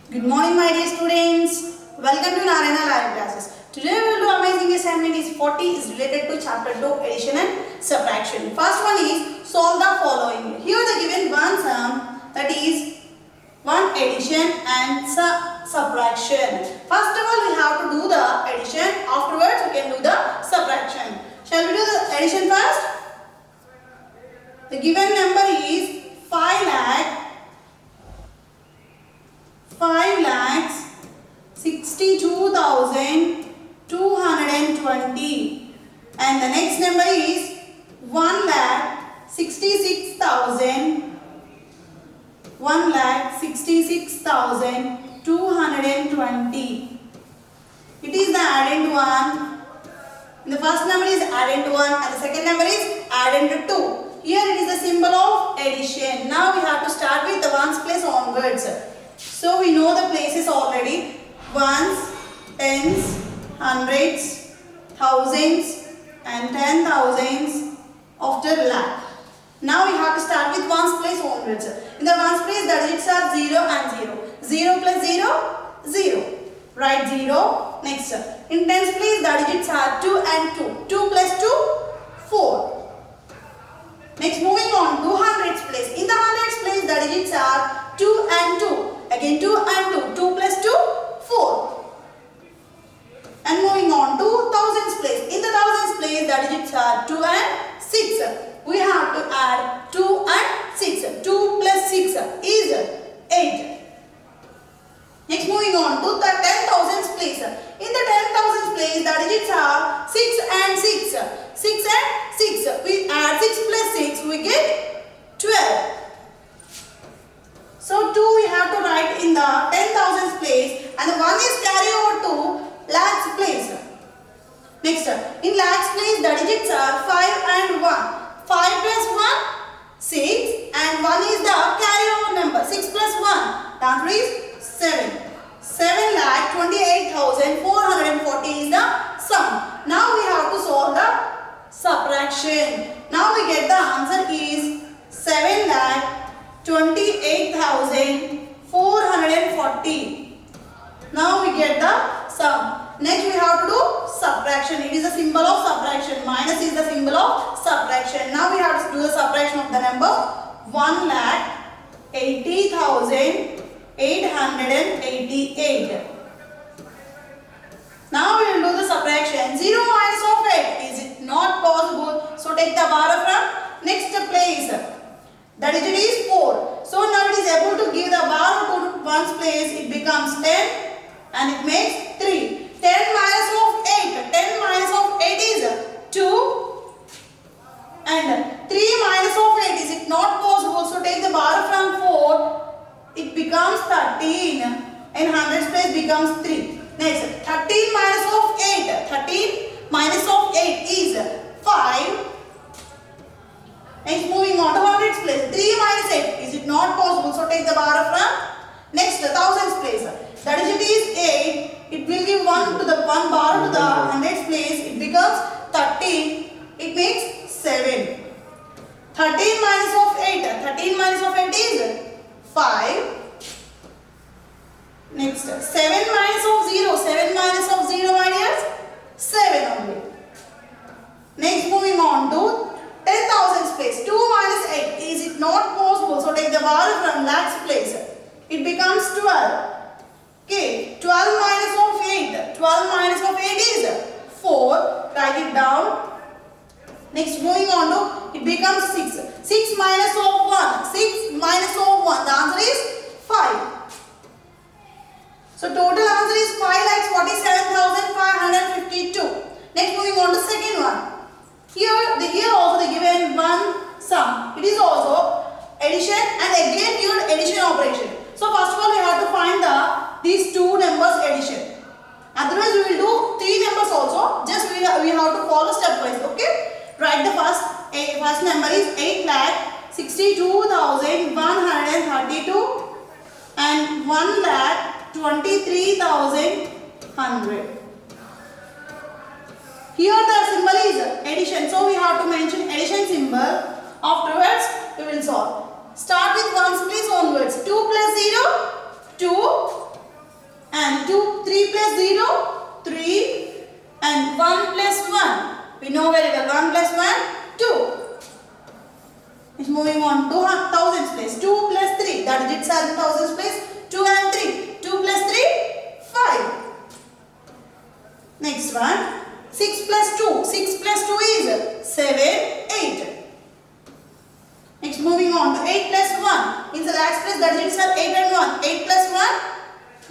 Good morning, my dear students. Welcome to Narayana Live Classes. Today we will do amazing assignment is 40 is related to chapter 2 addition and subtraction. First one is solve the following. Here the given one sum, that is one addition and subtraction. First of all we have to do the addition, afterwards we can do the subtraction. Shall we do the addition first? The given number is 5,62,220 and the next number is 1,66,220. It is the addend one. The first number is addend 1 and the second number is addend 2. Here it is the symbol of addition. Now we have to start with the ones place onwards. So we know the places already. Ones, tens, hundreds, thousands and 10,000s after lakh. Now we have to start with ones place onwards. In the ones place the digits are 0 and 0. 0 plus 0, 0. Write 0. Next. In tens place the digits are 2 and 2. 2 plus 2, 4. Next, moving on to hundreds place. In the hundreds place the digits are 2 and 2. Again 2 and 2. 2 plus 2, 4. And moving on to thousands place. In the thousands place the digits are 2 and 6. We have to add 2 and 6. 2 plus 6 is 8. Next, moving on to the 10,000s place. In the 10,000s place the digits are 6 and 6. 6 and 6. We add 6 plus 6, we get 12. So 2 we have to write in the 10,000s place and the 1 is carry over to lakhs place. Next, in lakhs place the digits are 5 and 1. 5 plus 1, 6 and 1 is the carry over number. 6 plus 1, the answer is 7. 7,28,440 is the sum. Now we have to solve the subtraction. Now we get the answer is 7,28,440. Now we get the sum. Next we have to do subtraction. It is a symbol of subtraction. Minus is the symbol of subtraction. Now we have to do the subtraction of the number 1,80,888. Now we will do the subtraction. 0 minus of 8. Is it not possible? So take the bar from next place. The digit is 4. So now it is able to give the bar to one's place. It becomes 10 and it makes 3. 10 minus of 8. 10 minus of 8 is 2. And 3 minus of 8. Is it not possible? So take the bar from 4. It becomes 13. And hundreds place becomes 3. Next, 13 minus of 8. 13 minus of 8 is 5. Next, moving on to hundreds place. 3 minus 8. Is it not possible? So take the bar from next thousands place. The digit is 8. It will give 1 bar to the hundreds place. It becomes 13. It makes 7. 13 minus of 8. 13 minus of 8 is 5. Next, 7 minus of 0. 7 minus of 0, my dears, 7 only. Next, moving on to 10,000s place. 2 minus 8. Is it not possible? So take the bar from lakhs place. It becomes 12. Okay, 12 minus of 8. 12 minus of 8 is 4. Write it down. Next, moving on to, it becomes 6. 6 minus of 1. 6 minus of 1. The answer is 5. So total answer is 5,47,552. Next, moving on to second one. Here also they given one sum. It is also addition and again given addition operation. So first of all we have to find these two numbers addition. Otherwise we will do three numbers also. Just we have to follow stepwise. Okay. Write the first number is 8,62,132 and 1,23,100. Here the symbol is addition. So we have to mention addition symbol. Afterwards we will solve. Start with ones place onwards. 2 plus 0, 2.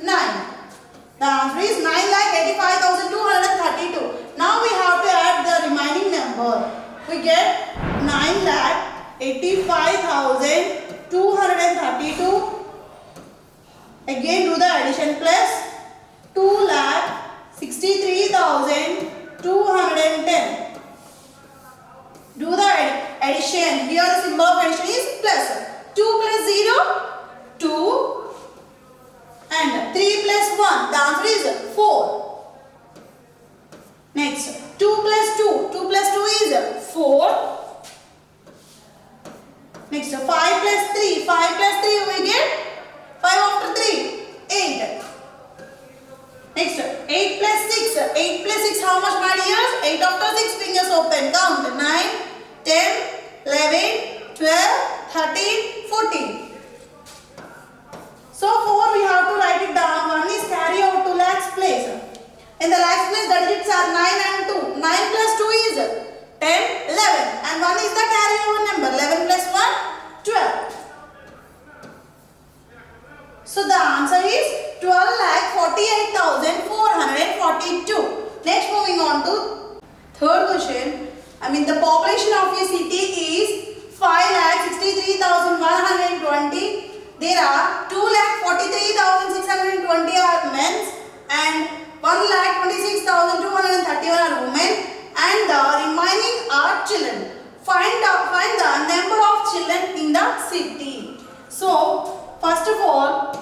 9. The answer is 9,85,232. Now we have to add the remaining number. We get 9,85,232. Again do the addition plus 2,63,210. Do the addition. Here the symbol of addition is plus. 2 plus 0, 2. And 3 plus 1, the answer is 4. Next, 2 plus 2, 2 plus 2 is 4. Next, 5 plus 3, 5 plus 3 we get 5 after 3, 8. Next, 8 plus 6, 8 plus 6 how much my dears? 8 after 6, fingers open, count 9, 10, 11, 12, 13, 14. So 4 we have to write it down. One is carry over to lakhs place. In the lakhs place the digits are 9 and 2. 9 plus 2 is 10, 11. And 1 is the carry over number. 11 plus 1, 12. So the answer is 12,48,442. Next moving on to third question. The population of a city is 5,63,120. There are 2,43,620 are men and 1,26,231 are women, and the remaining are children. Find the number of children in the city. So first of all,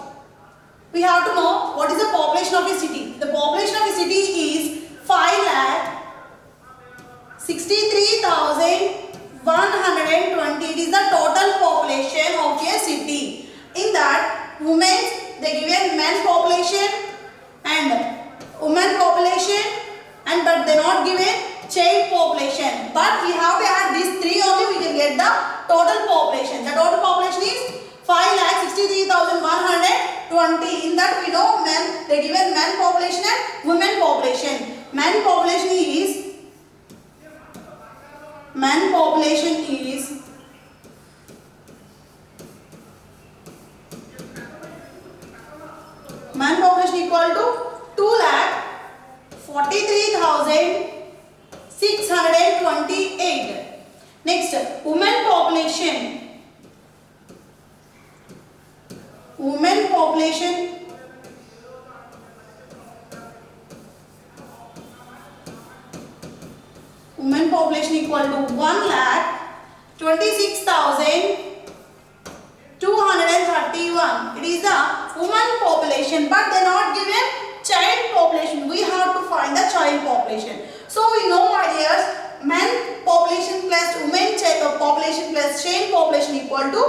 we have to know what is the population of a city. The population of a city is 5,63,120. It is the total population of a city. In that, women, they given men population and women population, and but they not given child population. But we have to add these three only, we can get the total population. The total population is 5,63,120. In that we know men, they given men population and women population. Men population is 2,43,628. Next, women population. Women population equal to 1,26,231. It is the woman population, but they are not given child population. We have to find the child population. So we know, my dears, men population plus women population plus child population equal to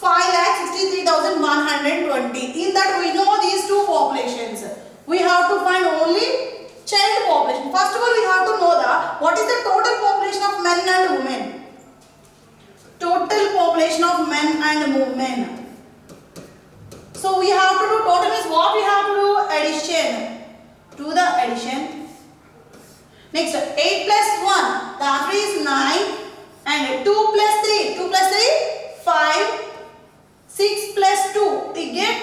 5,63,120. In that we know these two populations. We have to find only child population. First of all, we have to know what is the total population of men and women. Total population of men and women. So we have to do total means what we have to do? Addition. Do the addition. Next, 8 plus 1. The answer is 9. And 2 plus 3. 2 plus 3, 5. 6 plus 2, we get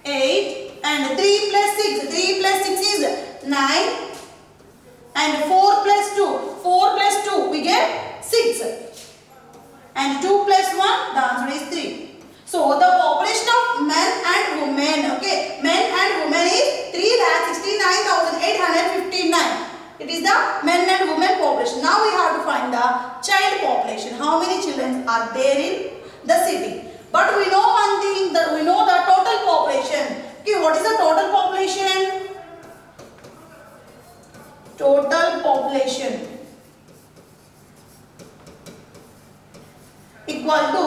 8. And 3 plus 6. 3 plus 6 is 9. And 4 plus 2. 4 plus 2, we get 6. And 2 plus 1, the answer is 3. So the population of men and women, okay, men and women is 3,69,859. It is the men and women population. Now we have to find the child population. How many children are there in the city? But we know one thing, that we know the total population. Okay, what is the total population? Total population equal to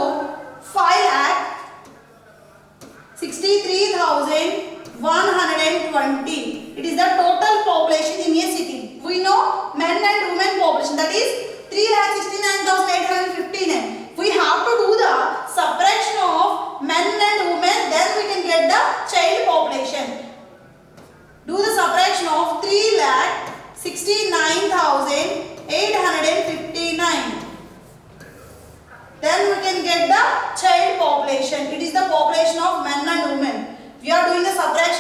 5,63,120. It is the total population in a city. We know men and women population, that is 3,69,859. We have to do the subtraction of men and women, then we can get the child population. Do the subtraction of 3,69,859. Then we can get the child population. It is the population of men and women. We are doing the subtraction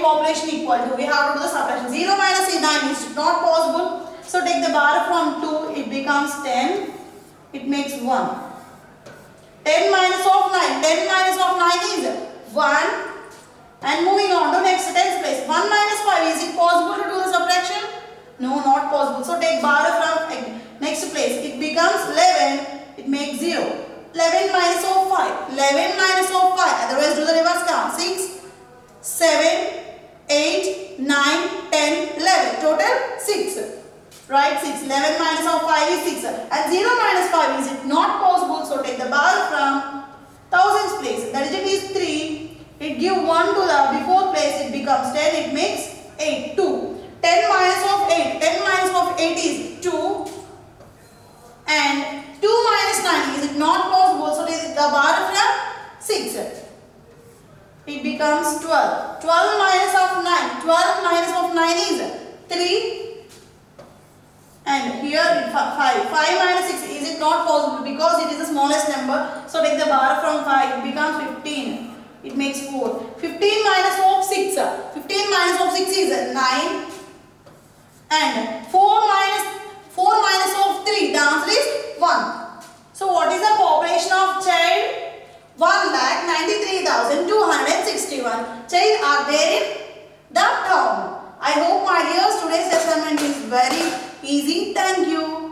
population equal to, we have to do the subtraction. 0 minus 9 is not possible. So take the bar from 2, it becomes 10. It makes 1. 10 minus of 9. 10 minus of 9 is 1. And moving on to next, 10th place. 1 minus 5. Is it possible to do the subtraction? No, not possible. So take bar from next place. It becomes 11. It makes 0. 11 minus of 5. 11 minus of 5. Otherwise do the reverse count. 6, 7, 8, 9, 10, 11. Total 6. Right, 6. 11 minus of 5 is 6. And 0 minus 5 is it not possible. So take the bar from thousands place. The digit is 3. It give 1 to the before place. It becomes 10. It makes 8. 2. 10 minus of 8. 10 minus of 8 is 2. And 2 minus 9 is it not possible. So take the bar from 6. It becomes 12. 12 minus of 9. 12 minus of 9 is 3. And here 5. 5 minus 6 is it not possible because it is the smallest number. So take the bar from 5. It becomes 15. It makes 4. 15 minus of 6. 15 minus of 6 is 9. And 4 minus of 3. The answer is 1. So what is the population of child? 1,93,261 child are there in the town. I hope my dears today's assignment is very easy. Thank you.